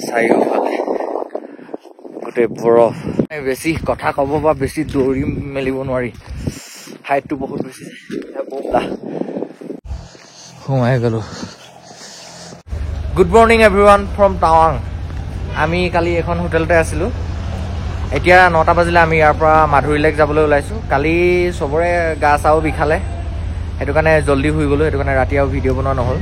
চাৰিওফালে গোটেই বৰফ বেছি কথা ক'ব বা বেছি দৌৰি মেলিব নোৱাৰি হাইটটো বহুত বেছি বোমলা সোমাই গ'লো গুড মৰ্ণিং এভৰিৱান ফ্ৰম টাৱাং আমি কালি এখন হোটেলতে আছিলোঁ এতিয়া 9টা বাজিলে আমি ইয়াৰ পৰা মাধুৰী লেক যাবলৈ ওলাইছোঁ কালি চবৰে গা চাও বিষালে সেইটো কাৰণে জল্দি শুই গ'লোঁ সেইটো কাৰণে ৰাতি আৰু ভিডিঅ' বনোৱা নহ'ল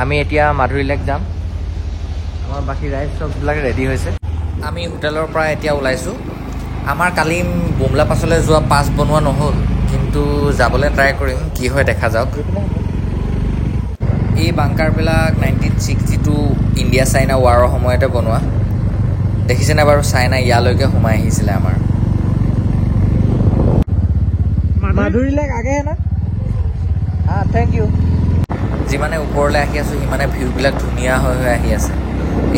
আমি এতিয়া মাধুৰী লেক যাম আমাৰ বাকী ৰাইজ চববিলাক ৰেডি হৈছে আমি হোটেলৰ পৰা এতিয়া ওলাইছোঁ আমাৰ কালি বোমলা পাছলৈ যোৱা পাছ বনোৱা নহ'ল কিন্তু যাবলৈ ট্ৰাই কৰিম কি হয় দেখা যাওক এই বাংকাৰবিলাক 1962 ইণ্ডিয়া চাইনা ৱাৰৰ সময়তে বনোৱা দেখিছেনে বাৰু চাইনা ইয়ালৈকে সোমাই আহিছিলে আমাৰ মাধুৰী লেক আগে না থেংক ইউ যিমানে ওপৰলৈ আহি আছোঁ সিমানে ভিউবিলাক ধুনীয়া হৈ হৈ আহি আছে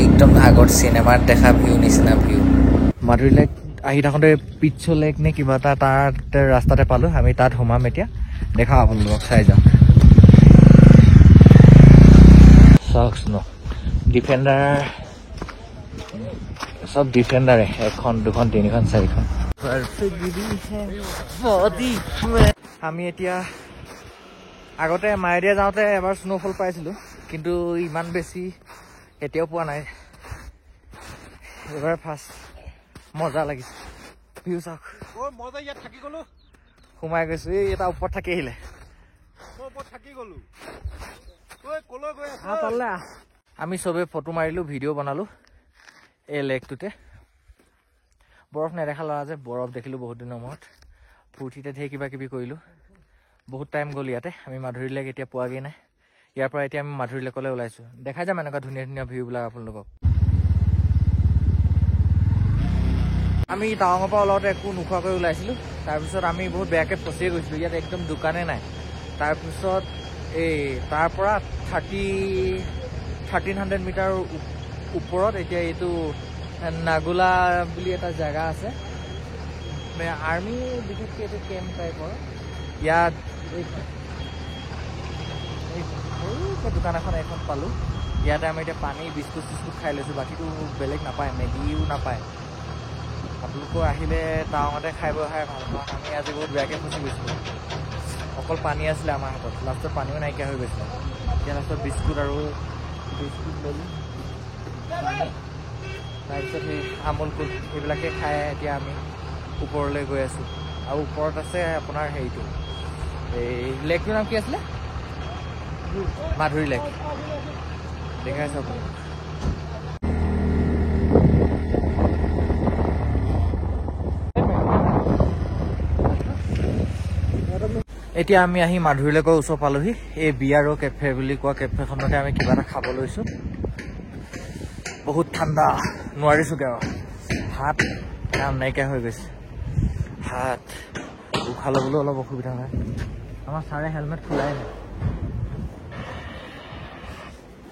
একদম আগত চিনেমাত দেখা ভিউ নিচিনা ভিউ মাধুৰী লেক আহি থাকোঁতে পিটছ লেক নে কিবা এটা তাত ৰাস্তাতে পালোঁ আমি তাত সোমাম এতিয়া দেখাওঁ আপোনালোকক চাই যাওঁ চাওকচ ন ডিফেণ্ডাৰ চব ডিফেণ্ডাৰে 1খন 2খন 3খন 4খন আমি এতিয়া আগতে মায়েৰিয়া যাওঁতে এবাৰ স্ন'ফল পাইছিলোঁ কিন্তু ইমান বেছি এতিয়াও পোৱা নাই এবাৰ ফাৰ্ষ্ট মজা লাগিছে ভিউ চাওক মজা ইয়াত থাকি গ'লো সোমাই গৈছোঁ এই এটা ওপৰত থাকি আহিলে আমি চবেই ফটো মাৰিলোঁ ভিডিঅ' বনালোঁ এই লেকটোতে বৰফ নেদেখা ল'ৰা যে বৰফ দেখিলোঁ বহুত দিনৰ মূৰত ফূৰ্তিতে ধেৰ কিবা কিবি কৰিলোঁ বহুত টাইম গ'ল ইয়াতে আমি মাধুৰী লেক এতিয়া পোৱাগৈ নাই ইয়াৰ পৰা এতিয়া আমি মাধুৰী লেকলৈ ওলাইছোঁ দেখাই যাম এনেকুৱা ধুনীয়া ধুনীয়া ভিউবিলাক আপোনালোকক আমি টাৱাঙৰ পৰা ওলাওঁতে একো নোখোৱাকৈ ওলাইছিলোঁ তাৰপিছত আমি বহুত বেয়াকৈ ফচিয়ে গৈছিলোঁ ইয়াত একদম দোকানেই নাই তাৰপিছত এই তাৰ পৰা 1300 মিটাৰ ওপৰত এতিয়া এইটো নাগোলা বুলি এটা জেগা আছে আৰ্মি বিশেষকৈ এইটো কেম্প টাইপৰ ইয়াত সৰু দোকান এখন পালোঁ ইয়াতে আমি এতিয়া পানী বিস্কুট চিস্কুট খাই লৈছোঁ বাকীটো বেলেগ নাপায় মেগীও নাপায় আপোনালোকৰ আহিলে টাৱাঙতে খাই বৈ অহাই ভাল কাৰণ আমি আজি বহুত বেয়াকৈ ফচি গৈছিলোঁ অকল পানী আছিলে আমাৰ হাতত লাষ্টত পানীও নাইকিয়া হৈ গৈছিলে এতিয়া লাষ্টত বিস্কুট ল'লোঁ তাৰপিছত সেই আমুল কুল সেইবিলাকে খাই এতিয়া আমি ওপৰলৈ গৈ আছোঁ আৰু ওপৰত আছে আপোনাৰ হেৰিটো এই লেকটোৰ নাম কি আছিলে মাধুৰী লেক দেখাইছোঁ আপুনি এতিয়া আমি আহি মাধুৰী লেকৰ ওচৰ পালোহি এই বিয়াৰো কেফে বুলি কোৱা কেফেখনতে আমি কিবা এটা খাব লৈছোঁ বহুত ঠাণ্ডা নোৱাৰিছোঁগৈ আৰু হাত কাম নাইকিয়া হৈ গৈছে হাত উশাহ ল'বলৈও অলপ অসুবিধা হয় আমাৰ ছাৰে হেলমেট খোলাই নাই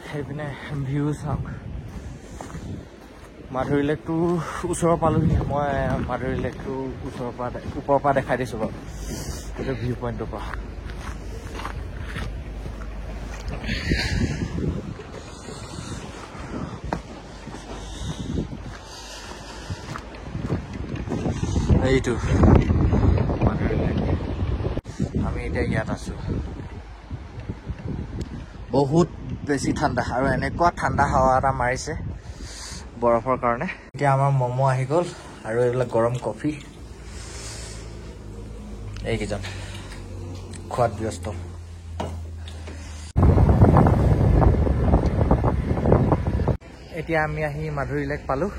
সেইপিনে ভিউ চাওক মাধুৰী লেকটো ওচৰৰ পালোহি মই মাধুৰী লেকটো ওপৰৰ পৰা দেখাই দিছোঁ বাৰু এইটো ভিউ পইণ্টৰ পৰা এইটো আমি এতিয়া ইয়াত আছোঁ বহুত বেছি ঠাণ্ডা আৰু এনেকুৱা ঠাণ্ডা হাৱা এটা মাৰিছে বৰফৰ কাৰণে এতিয়া আমাৰ ম'ম' আহি গ'ল আৰু এইবিলাক গৰম কফি এইকেইজন খোৱাত ব্যস্ত এতিয়া আমি আহি মাধুৰী লেক পালোঁ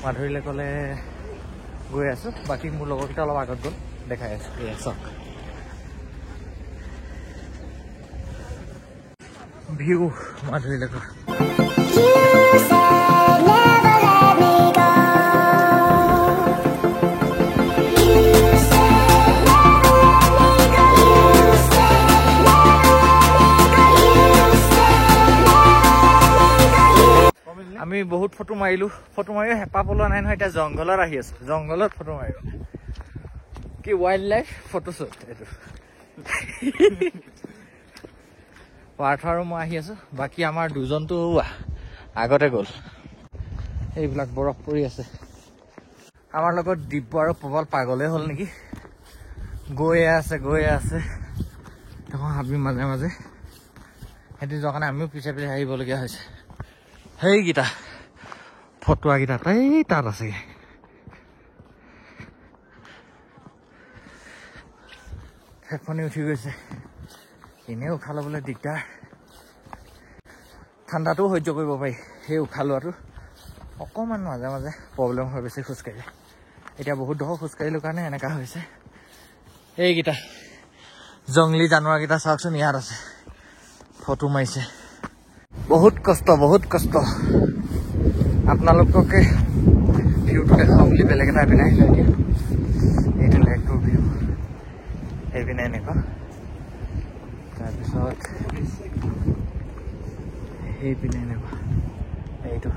মাধুৰী লেকলৈ গৈ আছোঁ বাকী মোৰ লগৰকেইটা অলপ আগত গ'ল দেখাই আছোঁ এয়া চাওক ভিউ মাধুৰী লেকৰ আমি বহুত ফটো মাৰিলোঁ ফটো মাৰিও হেঁপাহ পলোৱা নাই নহয় এতিয়া জংঘলত আহি আছোঁ জংঘলত ফটো মাৰিব কি ৱাইল্ড লাইফ ফটোশ্বুট এইটো পাৰ্থ আৰু মই আহি আছোঁ বাকী আমাৰ দুজনটো আগতে গ'ল এইবিলাক বৰফ পৰি আছে আমাৰ লগত দিব্য আৰু প্ৰবল পাগলে হ'ল নেকি গৈয়ে আছে দেখোন হাবি মাজে মাজে সেইটো যোৱাৰ কাৰণে আমিও পিছে পিছে আহিবলগীয়া হৈছে সেইকেইটা ফটোৱাকেইটা তাত আছেগে হেঁপানি উঠি গৈছে এনেই উশাহ ল'বলৈ দিগদাৰ ঠাণ্ডাটোও সহ্য কৰিব পাৰি সেই উশাহ লোৱাটো অকণমান মাজে মাজে প্ৰব্লেম হৈ বেছি খোজকাঢ়িলে এতিয়া বহুত ডখৰ খোজকাঢ়িলোঁ কাৰণে এনেকুৱা হৈছে এইকেইটা জংলী জানোৱাৰকেইটা চাওকচোন ইয়াত আছে ফটো মাৰিছে বহুত কষ্ট আপোনালোককে ভিউটো দেখাওঁ বুলি বেলেগ এটা এপিনে আহিলে এতিয়া এইটো লেকটোৰ ভিউ এইপিনে এনেকুৱা তাৰপিছত সেইপিনে এনেকুৱা এইটো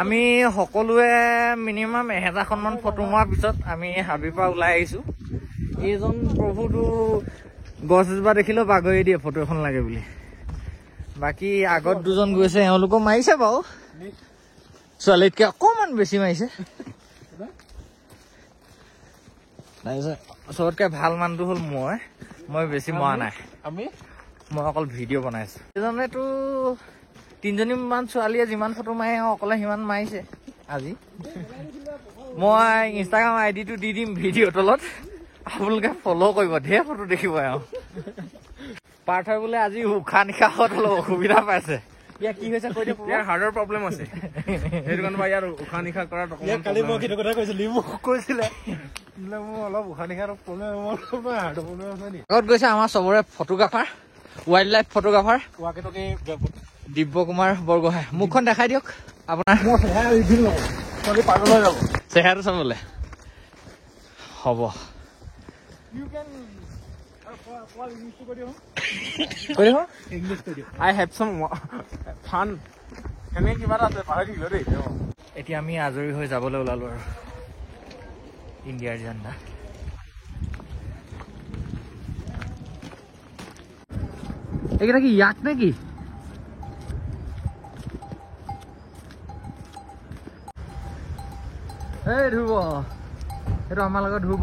আমি সকলোৱে মিনিমাম 1000খনমান ফটো মৰাৰ পিছত আমি হাবিৰ পৰা ওলাই আহিছোঁ এইজন প্ৰভুটো গছ এজোপা দেখিলেও বাগৰি দিয়ে ফটো এখন লাগে বুলি বাকী আগত দুজন গৈছে এওঁলোকক মাৰিছে বাৰু ছোৱালীতকৈ অকণমান বেছি মাৰিছে তাৰপিছত চবতকৈ ভাল মানুহটো হ'ল মই বেছি মৰা নাই মই অকল ভিডিঅ' বনাইছোঁ এজনেতো 3জনীমান ছোৱালীয়ে যিমান ফটো মাৰে অকলে সিমান মাৰিছে আজি মই ইনষ্টাগ্ৰাম আইডিটো দি দিম ভিডিঅ' তলত আপোনালোকে ফ'ল' কৰিব ঢেৰ ফটো দেখিব আৰু পাৰ্থই বোলে আজি উশাহ নিশাহত অলপ অসুবিধা পাইছে ইয়াৰ কি হৈছে কৈ দিয়ক ইয়াৰ হাৰ্টৰ প্ৰব্লেম আছে সেইটো কাৰণে ইয়াৰ উশাহ নিশাহ কৰাত কালি মই সেইটো কথা কৈছিলো মোক কৈছিলে মোৰ অলপ উশাহ নিশাহৰ প্ৰব্লেম হাৰ্টৰ প্ৰব্লেম আছে নি আগত গৈছে আমাৰ চবৰে ফটোগ্ৰাফাৰ ৱাইল্ড লাইফ ফটোগ্ৰাফাৰ দিব্য কুমাৰ বৰগোহাঁই মুখখন দেখাই দিয়ক আপোনাৰ চেহেৰাটো চাবলৈ হ'ব এতিয়া আমি আজৰি হৈ যাবলৈ ওলালো আৰু ইণ্ডিয়াৰ ঝাণ্ডা এইকেইটা কি ইয়াক নে কি এই ধ্ৰুৱ এইটো আমাৰ লগত ধ্ৰুৱ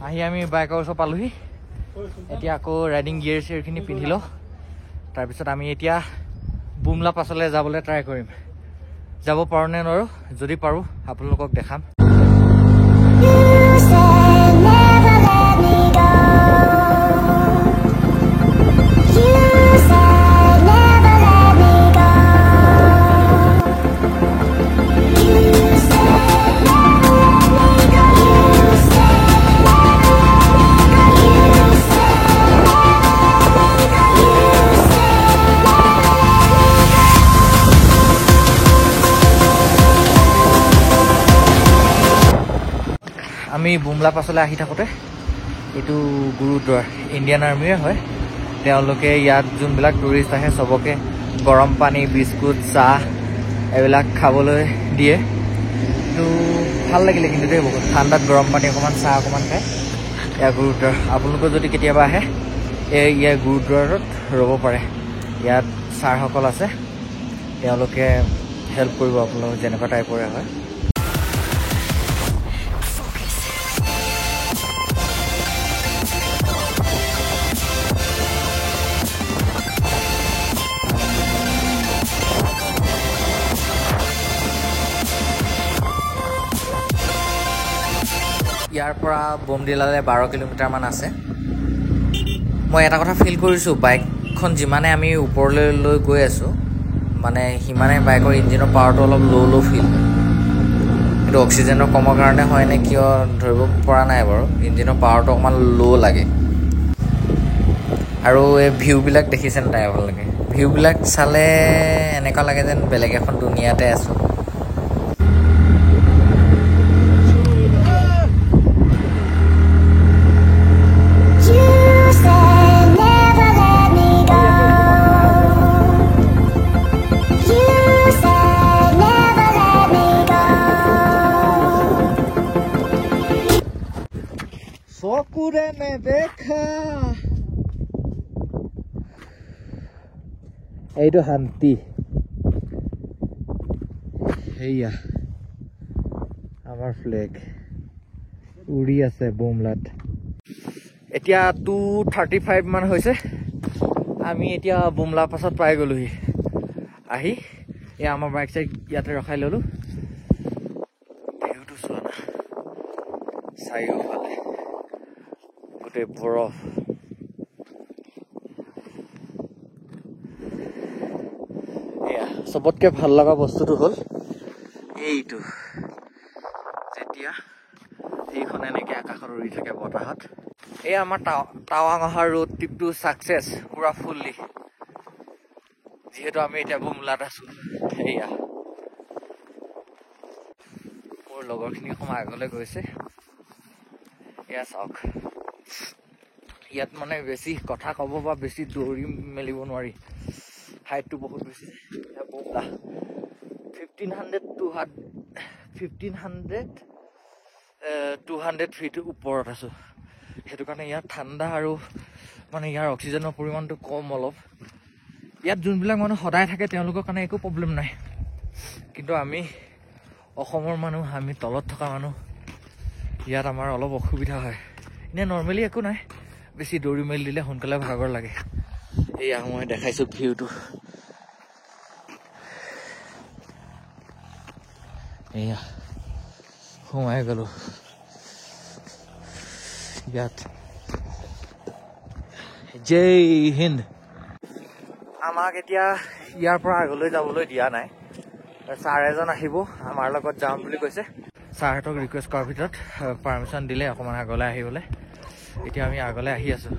আহি আমি বাইকৰ ওচৰ পালোহি এতিয়া আকৌ ৰাইডিং গিয়াৰ চিয়াৰখিনি পিন্ধি লওঁ তাৰপিছত আমি এতিয়া বুমলা পাছলৈ যাবলৈ ট্ৰাই কৰিম যাব পাৰোঁ নে নোৱাৰোঁ যদি পাৰোঁ আপোনালোকক দেখাম আমি বুমলা পাছলৈ আহি থাকোঁতে এইটো গুৰুদ্বাৰ ইণ্ডিয়ান আৰ্মিৰে হয় তেওঁলোকে ইয়াত যোনবিলাক টুৰিষ্ট আহে চবকে গৰম পানী বিস্কুট চাহ এইবিলাক খাবলৈ দিয়ে কিন্তু ভাল লাগিলে কিন্তু দেই বহুত ঠাণ্ডাত গৰম পানী অকণমান চাহ অকণমান খায় ইয়াৰ গুৰুদ্বাৰ আপোনালোকে যদি কেতিয়াবা আহে ইয়াৰ গুৰুদ্বাৰত ৰ'ব পাৰে ইয়াত ছাৰসকল আছে তেওঁলোকে হেল্প কৰিব আপোনালোক যেনেকুৱা টাইপৰে হয় ইয়াৰ পৰা বোমডিলালৈ 12 কিলোমিটাৰমান আছে মই এটা কথা ফিল কৰিছোঁ বাইকখন যিমানে আমি ওপৰলৈ লৈ গৈ আছোঁ মানে সিমানে বাইকৰ ইঞ্জিনৰ পাৱাৰটো অলপ ল' ফিল হয় এইটো অক্সিজেনৰ কমৰ কাৰণে হয় নে কিয় ধৰিব পৰা নাই বাৰু ইঞ্জিনৰ পাৱাৰটো অকণমান ল' লাগে আৰু এই ভিউবিলাক দেখিছে নাই আপোনালোকে ভিউবিলাক চালে এনেকুৱা লাগে যেন বেলেগ এখন দুনিয়াতে আছোঁ চকুৰে নেদেখা এইটো শান্তি সেয়া আমাৰ ফ্লেগ উৰি আছে বুমলাত এতিয়া 2:35 মান হৈছে আমি এতিয়া বুমলা পাছত পাই গ'লোহি আহি এয়া আমাৰ বাইক চাইক ইয়াতে ৰখাই ল'লো ভিউটো চোৱা না চাৰিওফালে গোটেই বৰফ এয়া চবতকে ভাল লগা বস্তুটো হ'ল এইটো যেতিয়া এইখন এনেকে আকাশত উৰি থাকে বতাহত এই আমাৰ টাৱাং অহাৰ ৰোড ট্ৰিপটো ছাকচেছ পুৰা ফুল্লি যিহেতু আমি এতিয়া বুমলাত আছো সেয়া মোৰ লগৰখিনি সময় আগলৈ গৈছে এয়া চাওক ইয়াত মানে বেছি কথা ক'ব বা বেছি দৌৰি মেলিব নোৱাৰি হাইটটো বহুত বেছি বুমলা 1500 ফিট ওপৰত আছো সেইটো কাৰণে ইয়াত ঠাণ্ডা আৰু মানে ইয়াৰ অক্সিজেনৰ পৰিমাণটো কম অলপ ইয়াত যোনবিলাক মানুহ সদায় থাকে তেওঁলোকৰ কাৰণে একো প্ৰব্লেম নাই কিন্তু আমি অসমৰ মানুহ আমি তলত থকা মানুহ ইয়াত আমাৰ অলপ অসুবিধা হয় এনে নৰ্মেলি একো নাই বেছি দৌৰি মেলি দিলে সোনকালে ভাগৰ লাগে এয়া মই দেখাইছো ভিউটো এয়া সোমাই গ'লো ইয়াত জয় হিন্দ আমাক এতিয়া ইয়াৰ পৰা আগলৈ যাবলৈ দিয়া নাই ছাৰ এজন আহিব আমাৰ লগত যাম বুলি কৈছে ছাৰহঁতক ৰিকুৱেষ্ট কৰাৰ ভিতৰত পাৰ্মিশ্যন দিলে অকণমান আগলৈ আহিবলৈ এতিয়া আমি আগলৈ আহি আছোঁ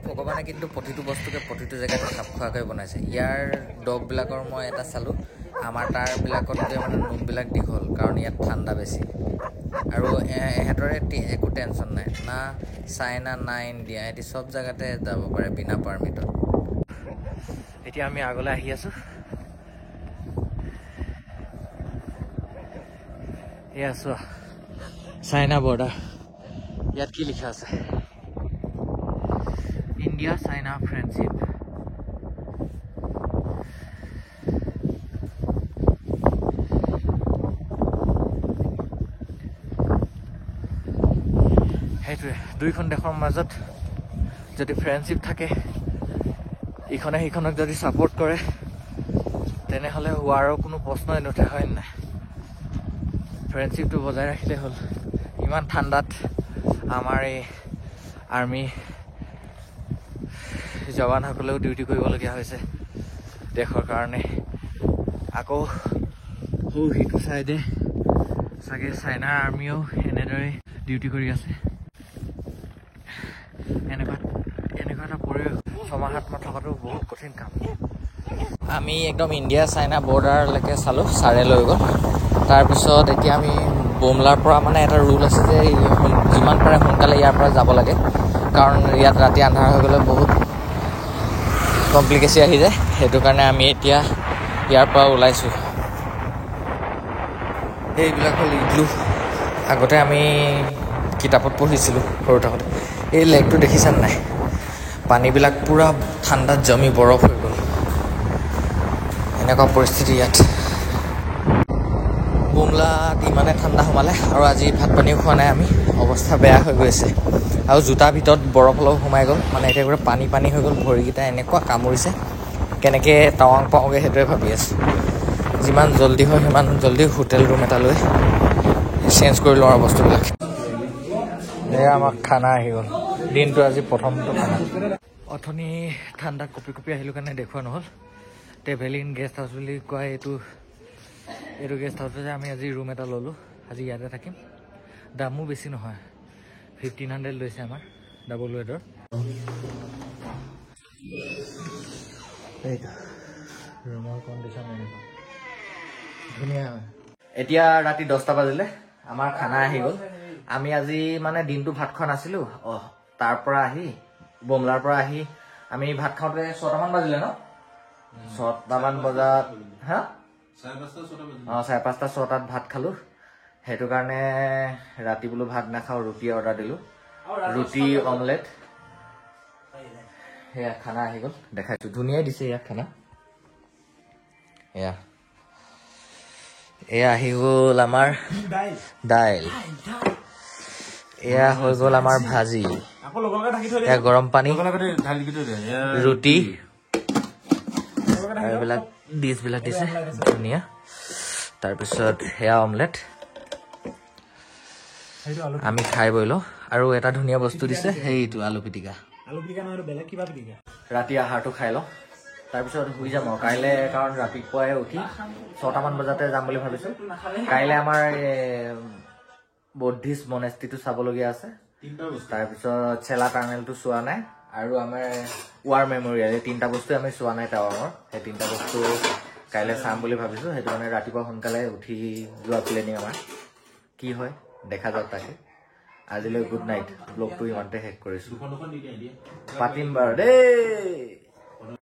ভগৱানে কিন্তু প্ৰতিটো বস্তুকে প্ৰতিটো জেগাতে খাপ খোৱাকৈ বনাইছে ইয়াৰ ডগবিলাকৰ মই এটা চালোঁ আমাৰ তাৰবিলাকতকৈ মানে নোমবিলাক দীঘল কাৰণ ইয়াত ঠাণ্ডা বেছি আৰু এহেঁতৰে একো টেনশ্যন নাই না চাইনা না ইণ্ডিয়া এহেঁতি চব জেগাতে যাব পাৰে বিনা পাৰ্মিটত এতিয়া আমি আগলৈ আহি আছোঁ এয়া চোৱা চাইনা বৰ্ডাৰ ইয়াত কি লিখা আছে ইণ্ডিয়া চাইনা ফ্ৰেণ্ডশ্বিপ সেইটোৱে দুইখন দেশৰ মাজত যদি ফ্ৰেণ্ডশ্বিপ থাকে ইখনে সিখনক যদি ছাপোৰ্ট কৰে তেনেহ'লে হোৱাৰো কোনো প্ৰশ্নই নুঠে হয় নাই ফ্ৰেণ্ডশ্বিপটো বজাই ৰাখিলে হ'ল ইমান ঠাণ্ডাত আমাৰ এই আৰ্মি জৱানসকলেও ডিউটি কৰিবলগীয়া হৈছে দেশৰ কাৰণে আকৌ সিটো চাইডে চাগে চাইনাৰ আৰ্মিও এনেদৰে ডিউটি কৰি আছে এনেকুৱা এটা পৰিৱেশ সমাহাত্মা থকাটো বহুত কঠিন কাম আমি একদম ইণ্ডিয়া চাইনা বৰ্ডাৰলৈকে চালোঁ ছাৰে লৈ গ'ল তাৰপিছত এতিয়া আমি বুমলাৰ পৰা মানে এটা ৰুল আছে যে যিমান পাৰে সোনকালে ইয়াৰ পৰা যাব লাগে কাৰণ ইয়াত ৰাতি আন্ধাৰ হৈ গ'লে বহুত কমপ্লিকেচি আহি যায় সেইটো কাৰণে আমি এতিয়া ইয়াৰ পৰা ওলাইছোঁ এইবিলাক হ'ল ইগলু আগতে আমি কিতাপত পঢ়িছিলোঁ সৰু থাকোঁতে এই লেকটো দেখিছানে নাই পানীবিলাক পূৰা ঠাণ্ডাত জমি বৰফ হৈ গ'ল এনেকুৱা পৰিস্থিতি ইয়াত বুমলাত ইমানে ঠাণ্ডা সোমালে আৰু আজি ভাত পানীও খোৱা নাই আমি অৱস্থা বেয়া হৈ গৈছে আৰু জোতাৰ ভিতৰত বৰফ অলপ সোমাই গ'ল মানে এতিয়া গোটেই পানী হৈ গ'ল ভৰিকেইটা এনেকুৱা কামুৰিছে কেনেকৈ টাৱাং পাওঁগৈ সেইটোৱে ভাবি আছোঁ যিমান জল্দি হয় সিমান জল্দি হোটেল ৰুম এটা লৈ চেঞ্জ কৰি লওঁ আৰু বস্তুবিলাক এয়া আমাক খানা আহি গ'ল দিনটো আজি প্ৰথমটো খানা অথনি ঠাণ্ডাত কঁপি আহিলোঁ কাৰণে দেখুওৱা নহ'ল ট্ৰেভেলিং গেষ্ট হাউচ বুলি কয় এইটো গেষ্ট হাউচতে আমি আজি ৰুম এটা ল'লোঁ আজি ইয়াতে থাকিম দামো বেছি নহয় 1500 লৈছে আমাৰ ডাবল বেডৰ এইটো ৰুমৰ কণ্ডিশ্যন এনেকুৱা ধুনীয়া এতিয়া ৰাতি 10টা বাজিলে আমাৰ খানা আহি গ'ল আমি আজি মানে দিনটো ভাত খোৱা নাছিলোঁ তাৰ পৰা আহি বুমলাৰ পৰা আহি আমি ভাত খাওঁতে 6টামান বাজিলে ন 6টামান বজাত হা 5:30 6টাত ভাত খালোঁ সেইটো কাৰণে ৰাতি বোলো ভাত নাখাওঁ ৰুটি অৰ্ডাৰ দিলোঁ ৰুটি অমলেট সেয়া খানা আহি গ'ল দেখাইছোঁ ধুনীয়াই দিছে ইয়াত খানা এয়া আহি গ'ল আমাৰ দাইল এয়া হৈ গ'ল আমাৰ ভাজি এয়া গৰম পানী ৰুটি এইবিলাক ডিছবিলাক দিছে ধুনীয়া তাৰপিছত সেয়া অমলেট আমি খাই বৈ লওঁ আৰু এটা ধুনীয়া বস্তু দিছে সেইটো আলু পিটিকা ৰাতি আহাৰটো খাই লওঁ তাৰপিছত শুই যাম আৰু কাইলৈ কাৰণ ৰাতিপুৱাই উঠি 6টামান বজাতে যাম বুলি ভাবিছোঁ কাইলৈ আমাৰ বৌদ্ধিষ্ট মনেষ্ট্ৰিটো চাবলগীয়া আছে তাৰপিছত চেলা টাৰ্নেলটো চোৱা নাই আৰু আমাৰ ৱাৰ মেমৰিয়েল এই 3টা বস্তু আমি চোৱা নাই টাৱাঙৰ সেই 3টা বস্তু কাইলৈ চাম বুলি ভাবিছোঁ সেইটো কাৰণে ৰাতিপুৱা সোনকালে উঠি যোৱা প্লেনিং আমাৰ কি হয় দেখা যাওক তাকে আজিলৈ গুড নাইট ব্লগটো ইমানতে শেষ কৰিছোঁ পাতিম বাৰু দেই